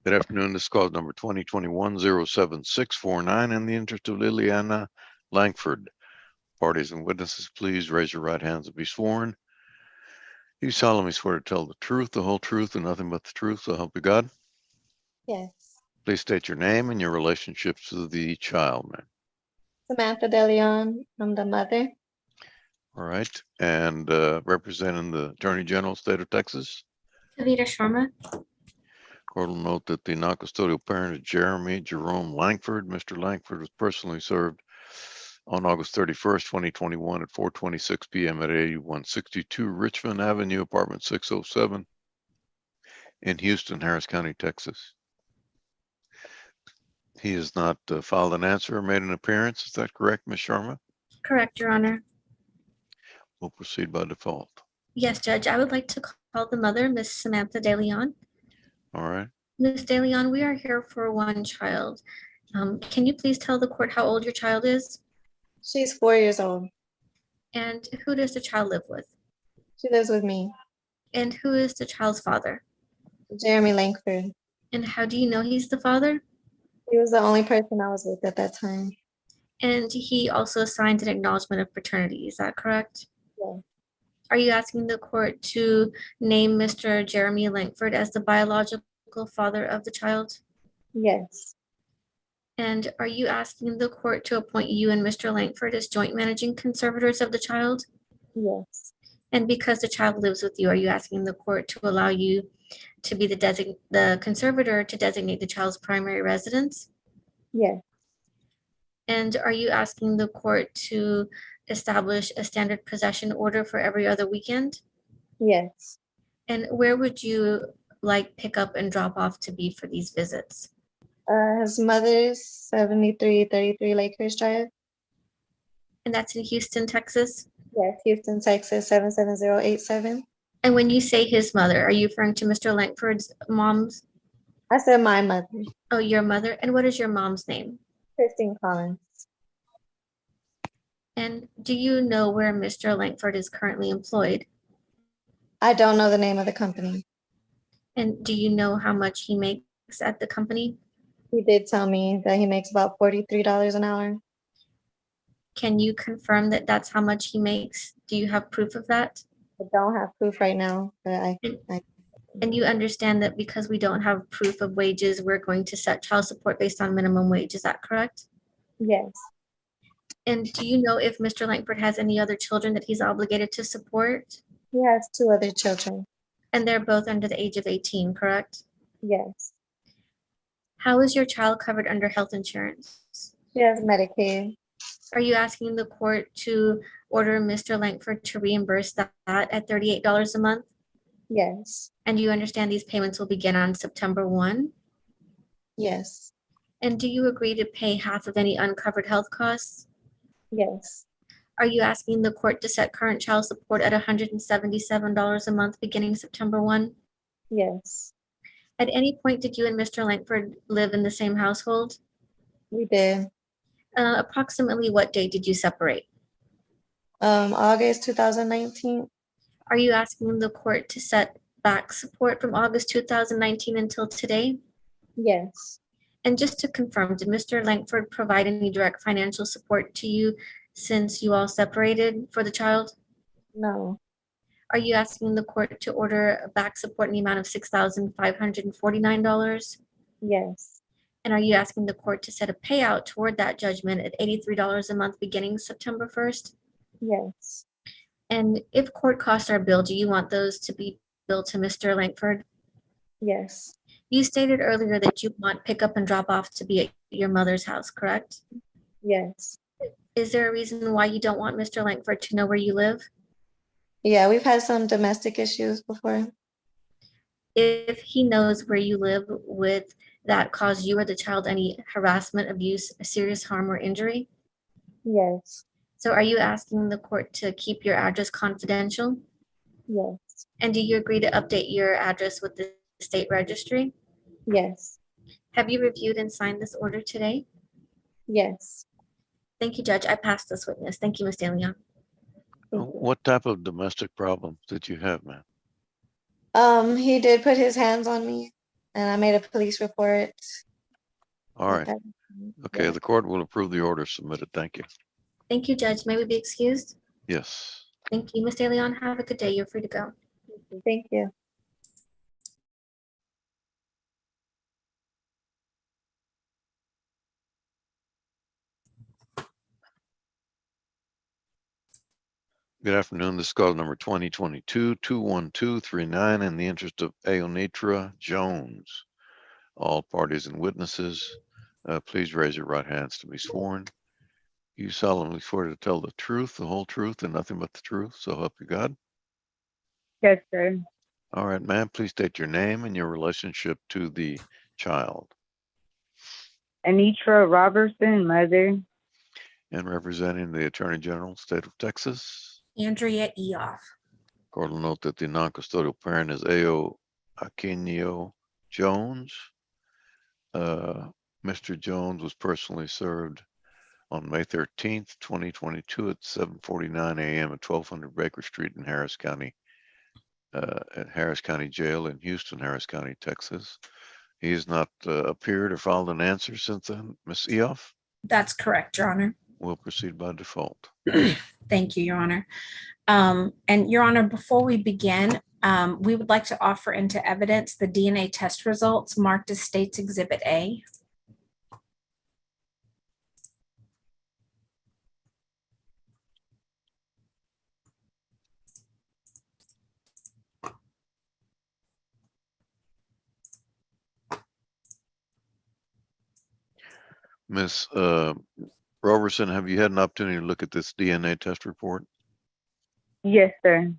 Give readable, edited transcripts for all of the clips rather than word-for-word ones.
Good afternoon. This is cause number 2021-07649 in the interest of Liliana Langford. Parties and witnesses, please raise your right hands and be sworn. You solemnly swear to tell the truth, the whole truth, and nothing but the truth, so help you God. Yes. Please state your name and your relationship to the child, ma'am. Samantha DeLeon, I'm the mother. All right. And representing the Attorney General, State of Texas. Kavita Sharma. Court will note that the non-custodial parent is Jeremy Jerome Langford. Mr. Langford was personally served on August 31st, 2021 at 4:26 p.m. at 8162 Richmond Avenue, apartment 607 in Houston, Harris County, Texas. He has not filed an answer or made an appearance. Is that correct, Ms. Sharma? Correct, Your Honor. We'll proceed by default. Yes, Judge. I would like to call the mother, Miss Samantha DeLeon. All right. Ms. DeLeon, we are here for one child. Can you please tell the court how old your child is? She's 4 years old. And who does the child live with? She lives with me, And who is the child's father? Jeremy Langford. And how do you know he's the father? He was the only person I was with at that time. And he also signed an acknowledgement of paternity. Is that correct? Yeah. Are you asking the court to name Mr. Jeremy Langford as the biological father of the child? Yes. And are you asking the court to appoint you and Mr. Langford as joint managing conservators of the child? Yes. And because the child lives with you, are you asking the court to allow you to be the conservator to designate the child's primary residence? Yes. And are you asking the court to establish a standard possession order for every other weekend? Yes. And where would you like pick up and drop off to be for these visits? His mother's 7333 Lakehurst Drive. And that's in Houston, Texas? Yes, Houston, Texas, 77087. And when you say his mother, are you referring to Mr. Langford's mom's? I said my mother, Oh, your mother. And what is your mom's name? Christine Collins. And do you know where Mr. Langford is currently employed? I don't know the name of the company. And do you know how much he makes at the company? He did tell me that he makes about $43 an hour. Can you confirm that that's how much he makes? Do you have proof of that? I don't have proof right now, but And you understand that because we don't have proof of wages, we're going to set child support based on minimum wage. Is that correct? yes. And do you know if Mr. Langford has any other children that he's obligated to support? He has 2 other children. And they're both under the age of 18, correct? Yes. How is your child covered under health insurance? She has Medicaid. Are you asking the court to order Mr. Langford to reimburse that at $38 a month? Yes. And you understand these payments will begin on September 1? Yes. And do you agree to pay half of any uncovered health costs? Yes. Are you asking the court to set current child support at $177 a month beginning September 1? Yes. At any point, did you and Mr. Langford live in the same household? We did. Approximately what date did you separate? August 2019. Are you asking the court to set back support from August 2019 until today? Yes. And just to confirm, did Mr. Langford provide any direct financial support to you since you all separated for the child? No. Are you asking the court to order back support in the amount of $6,549? Yes. And are you asking the court to set a payout toward that judgment at $83 a month beginning September 1st? Yes. And if court costs are billed, do you want those to be billed to Mr. Langford? Yes. You stated earlier that you want pickup and drop off to be at your mother's house, correct? Yes. Is there a reason why you don't want Mr. Langford to know where you live? Yeah, we've had some domestic issues before. If he knows where you live, would that cause you or the child any harassment, abuse, serious harm, or injury? Yes. So are you asking the court to keep your address confidential? Yes. And do you agree to update your address with the state registry? Yes. Have you reviewed and signed this order today? Yes. Thank you, Judge. I passed this witness. Thank you, Ms. DeLeon. What type of domestic problems did you have, ma'am? He did put his hands on me. and I made a police report. All right. Okay, Yeah. the court will approve the order submitted. Thank you. Thank you, Judge. May we be excused? Yes. Thank you. Ms. De Leon, have a good day. You're free to go. Thank you. Good afternoon. This is call number 2022-21239 in the interest of Aonitra Jones. All parties and witnesses, please raise your right hands to be sworn. You solemnly swear to tell the truth, the whole truth, and nothing but the truth, so help you God. Yes, sir. All right, ma'am, please state your name and your relationship to the child. Anitra Robertson, mother. And representing the Attorney General, State of Texas. Andrea Eoff. Court will note that the non-custodial parent is A.O. Aquino Jones. Mr. Jones was personally served on May 13th, 2022 at 7:49 a.m. at 1200 Baker Street in Harris County, at Harris County Jail in Houston, Harris County, Texas. He has not appeared or filed an answer since then. Ms. Eoff? That's correct, Your Honor. We'll proceed by default. Thank you, Your Honor. And Your Honor, before we begin, we would like to offer into evidence the DNA test results marked as State's Exhibit A. Ms. Roberson, have you had an opportunity to look at this DNA test report? Yes, sir.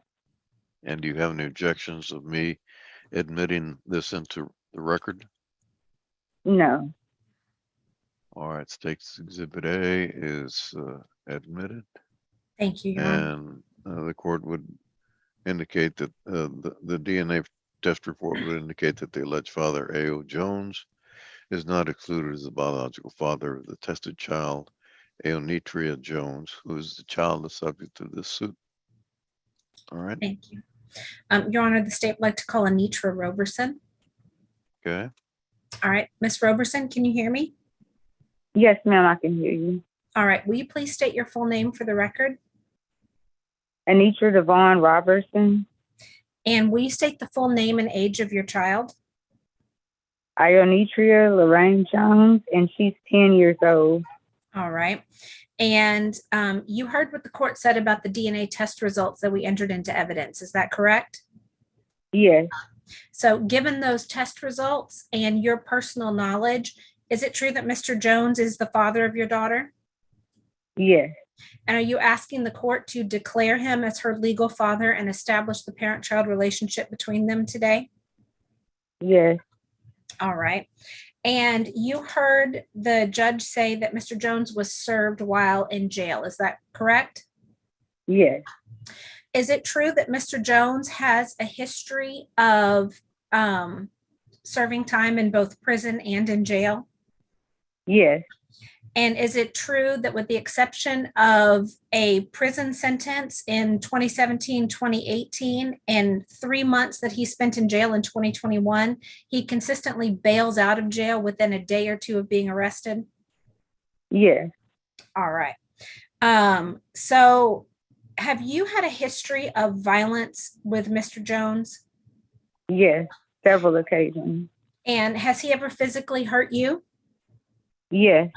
And do you have any objections of me admitting this into the record? No. All right, State's Exhibit A is admitted, Thank you, Your Honor. and the court would indicate that the DNA test report would indicate that the alleged father, A.O. Jones, is not excluded as the biological father of the tested child, Aonitria Jones, who is the child the subject of this suit. All right, Thank you. Your Honor, the state would like to call Anitra Roberson. okay. All right, Ms. Roberson, can you hear me? Yes, ma'am, I can hear you. All right, will you please state your full name for the record? Anitra Devon Robertson. And will you state the full name and age of your child? Ionitria Lorraine Jones, and she's 10 years old. All right. And you heard what the court said about the DNA test results that we entered into evidence. Is that correct? Yes, So given those test results and your personal knowledge, is it true that Mr. Jones is the father of your daughter? yes, And are you asking the court to declare him as her legal father and establish the parent-child relationship between them today? yes, All right. And you heard the judge say that Mr. Jones was served while in jail. Is that correct? yes, Is it true that Mr. Jones has a history of serving time in both prison and in jail? yes, And is it true that with the exception of a prison sentence in 2017, 2018, and 3 months that he spent in jail in 2021, he consistently bails out of jail within a day or two of being arrested? yes, All right. So have you had a history of violence with Mr. Jones? yes, several occasions. And has he ever physically hurt you? Yes,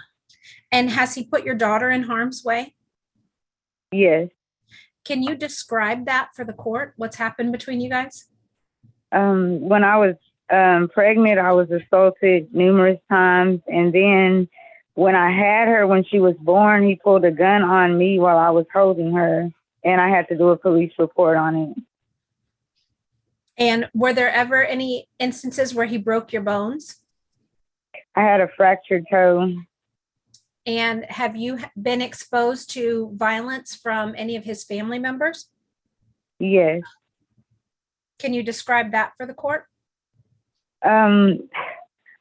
And has he put your daughter in harm's way? yes. Can you describe that for the court? What's happened between you guys? When I was pregnant, I was assaulted numerous times. And then when I had her, when she was born, he pulled a gun on me while I was holding her. And I had to do a police report on it. And were there ever any instances where he broke your bones? I had a fractured toe. And have you been exposed to violence from any of his family members? Yes. Can you describe that for the court?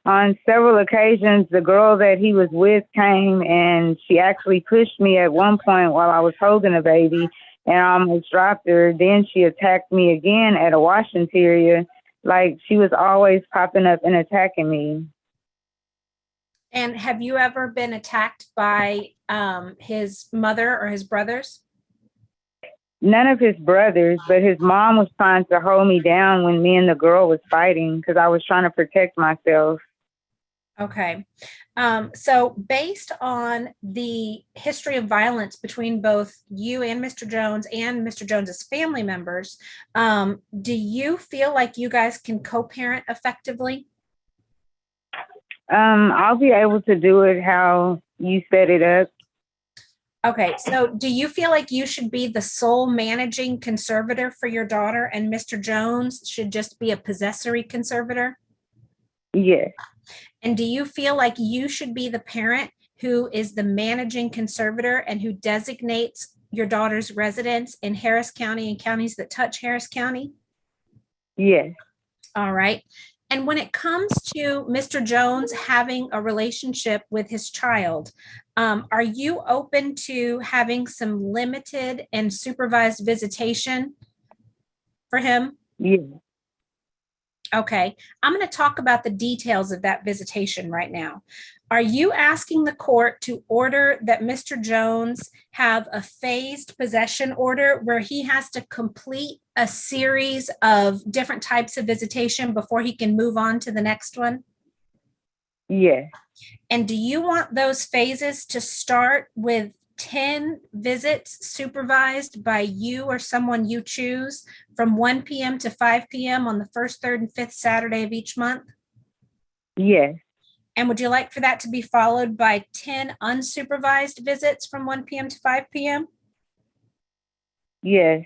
On several occasions, the girl that he was with came and she actually pushed me at one point while I was holding a baby and I almost dropped her. Then she attacked me again at a washing area Like she was always popping up and attacking me. And have you ever been attacked by his mother or his brothers? None of his brothers, but his mom was trying to hold me down when me and the girl was fighting because I was trying to protect myself. Okay. So based on the history of violence between both you and Mr. Jones and Mr. Jones's family members, do you feel like you guys can co-parent effectively? I'll be able to do it how you set it up. Okay, so do you feel like you should be the sole managing conservator for your daughter and Mr. Jones should just be a possessory conservator? Yes. And do you feel like you should be the parent who is the managing conservator and who designates your daughter's residence in Harris County and counties that touch Harris County? Yes. All right. And when it comes to Mr. Jones having a relationship with his child, are you open to having some limited and supervised visitation for him? Yes. Okay, I'm going to talk about the details of that visitation right now. Are you asking the court to order that Mr. Jones have a phased possession order where he has to complete a series of different types of visitation before he can move on to the next one? Yes. And do you want those phases to start with 10 visits supervised by you or someone you choose from 1 p.m. to 5 p.m. on the first, third, and fifth Saturday of each month? Yes. And would you like for that to be followed by 10 unsupervised visits from 1 p.m. to 5 p.m.? Yes.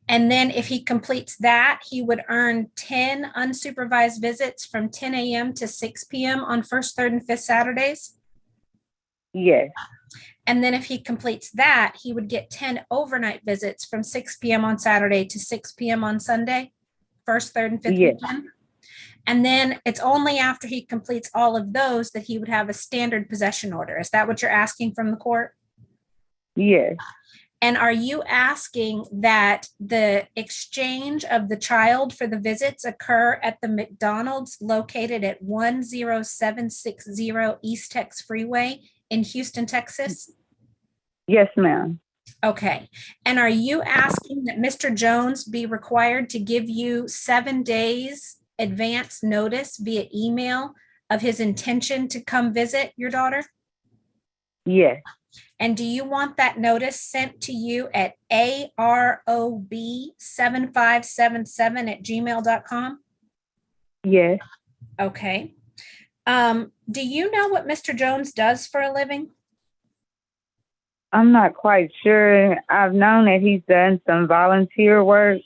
And then if he completes that, he would earn 10 unsupervised visits from 10 a.m. to 6 p.m. on first, third, and fifth Saturdays. Yes. And then if he completes that, he would get 10 overnight visits from 6 p.m. on Saturday to 6 p.m. on Sunday, first, third, and fifth Yes. weekend. And then it's only after he completes all of those that he would have a standard possession order. Is that what you're asking from the court? Yes. And are you asking that the exchange of the child for the visits occur at the McDonald's located at 10760 East Tex Freeway in Houston, Texas? Yes, ma'am. Okay. And are you asking that Mr. Jones be required to give you 7 days advance notice via email of his intention to come visit your daughter? Yes. And do you want that notice sent to you at arob7577@gmail.com? Yes. Okay. Do you know what Mr. Jones does for a living? I'm not quite sure. I've known that he's done some volunteer work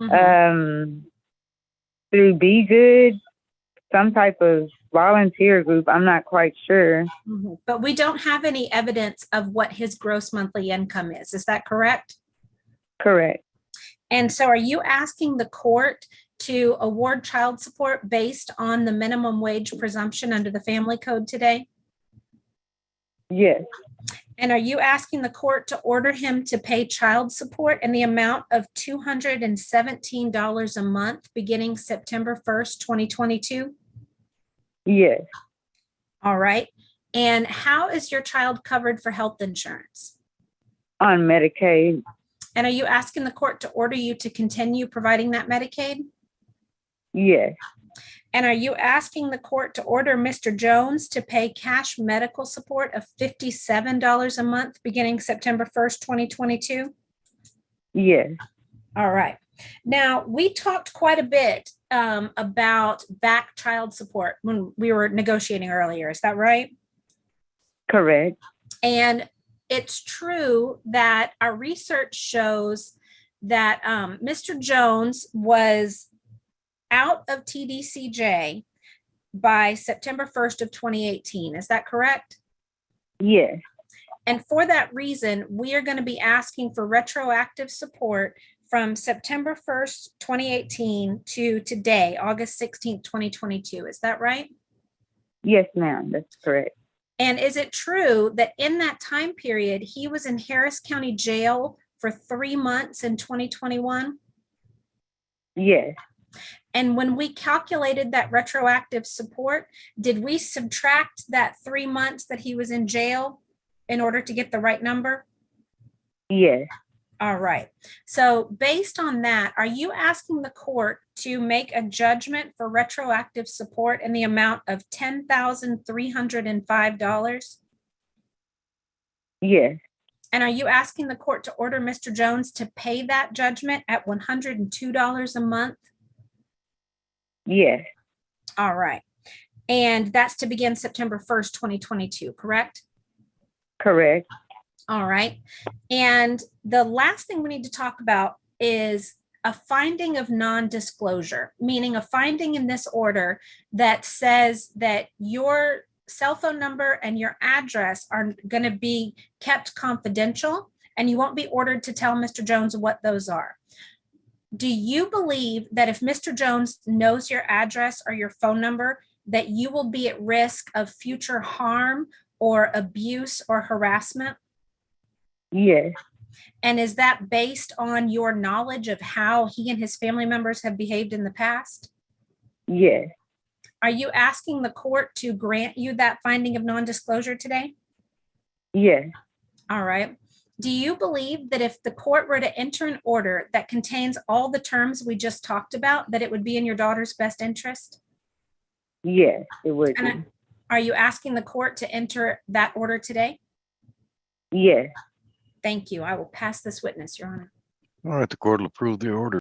Mhm. through Be Good, some type of volunteer group. I'm not quite sure. Mhm. But we don't have any evidence of what his gross monthly income is. Is that correct? Correct. And so are you asking the court to award child support based on the minimum wage presumption under the family code today? Yes. And are you asking the court to order him to pay child support in the amount of $217 a month beginning September 1st, 2022? Yes. All right. And how is your child covered for health insurance? On Medicaid. And are you asking the court to order you to continue providing that Medicaid? Yes. And are you asking the court to order Mr. Jones to pay cash medical support of $57 a month beginning September 1st, 2022? Yes. All right. Now, we talked quite a bit about back child support when we were negotiating earlier. Is that right? Correct. And it's true that our research shows that Mr. Jones was out of TDCJ by September 1st of 2018. Is that correct? Yes. And for that reason, we are going to be asking for retroactive support from September 1st, 2018 to today, August 16th, 2022. Is that right? Yes, ma'am. That's correct. And is it true that in that time period, he was in Harris County Jail for 3 months in 2021? Yes. And when we calculated that retroactive support, did we subtract that 3 months that he was in jail in order to get the right number? Yes. All right. So based on that, are you asking the court to make a judgment for retroactive support in the amount of $10,305? Yes. And are you asking the court to order Mr. Jones to pay that judgment at $102 a month? Yes. All right. And that's to begin September 1st, 2022, correct? Correct. All right. And the last thing we need to talk about is a finding of non-disclosure, meaning a finding in this order that says that your cell phone number and your address are going to be kept confidential, and you won't be ordered to tell Mr. Jones what those are. Do you believe that if Mr. Jones knows your address or your phone number, that you will be at risk of future harm or abuse or harassment? Yes. And is that based on your knowledge of how he and his family members have behaved in the past? Yes. Are you asking the court to grant you that finding of non-disclosure today? Yes. All right. Do you believe that if the court were to enter an order that contains all the terms we just talked about, that it would be in your daughter's best interest? Yes, it would be. And are you asking the court to enter that order today? Yes. Thank you. I will pass this witness, Your Honor. All right, the court will approve the order.